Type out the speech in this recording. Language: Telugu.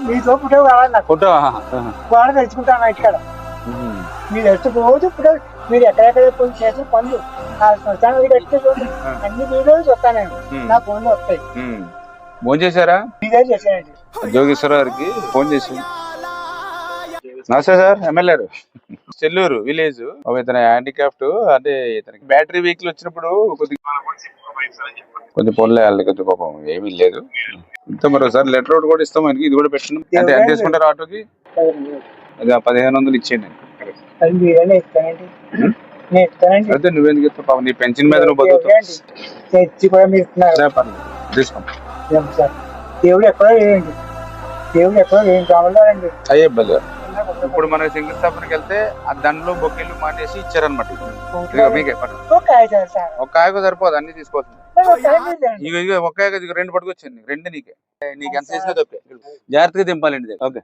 మీతో ఫోటో కావాలి నాకు. ఫోటో గోడ తెచ్చుకుంటాను ఇక్కడ. మీరు వచ్చి రోజు ఇప్పుడు మీరు ఎక్కడెక్కడ పోయి చేసిన పనులు ఆ శ్మశానం కట్టే చూడండి, అన్ని వీడియోలు చూస్తాను నేను. నా ఫోన్ లో వస్తాయి. ఫోన్ చేశారా? మీరే చేశానండి. జోగేశ్వర గారికి ఫోన్ చేసి, నమస్తే సార్, ఎమ్మెల్యే చెల్లూరు విలేజ్. ఇతను హ్యాండిక్రాఫ్ట్, అంటే ఇతనికి బ్యాటరీ వెహికల్ వచ్చినప్పుడు కొంచెం ఫోన్లో వెళ్ళాలి, కొంచెం పాపం ఏమీ లేదు. ఇంత మరోసారి లెటర్ ఒకటి కూడా ఇస్తాం ఆయనకి, ఇది కూడా పెట్టినాం. అంటే ఎంత తీసుకుంటారు ఆటోకి? 1500 ఇచ్చేయండి. అది మీరేనే ఇస్తానండి. నేను ఇస్తానండి. అయితే నువ్వెందుకు ఇస్తావు? పాపం నీ పెన్షన్ మీద నువ్వు బతుకుతావు. తెచ్చి కూడా మీరు ఇస్తున్నారు. తీసుకోండి. సార్ దేవుడు ఎక్కడో లేదండి, దేవుడు ఎక్కడో లేని కావాలండి. అయ్యే బలి. ఇప్పుడు మన శంకుస్థాపనకి వెళ్తే ఆ దండలు బొక్కెళ్ళు మానేసి ఇచ్చారనమాట. మీకే ఒక కాయకు సరిపోదు, అన్ని తీసుకోవచ్చు. ఇక ఒక్క 2 పట్టుకొచ్చాను, 2 నీకే. నీకు ఎంత చేసినా తప్పే. జాగ్రత్తగా దింపాలండి. ఓకే.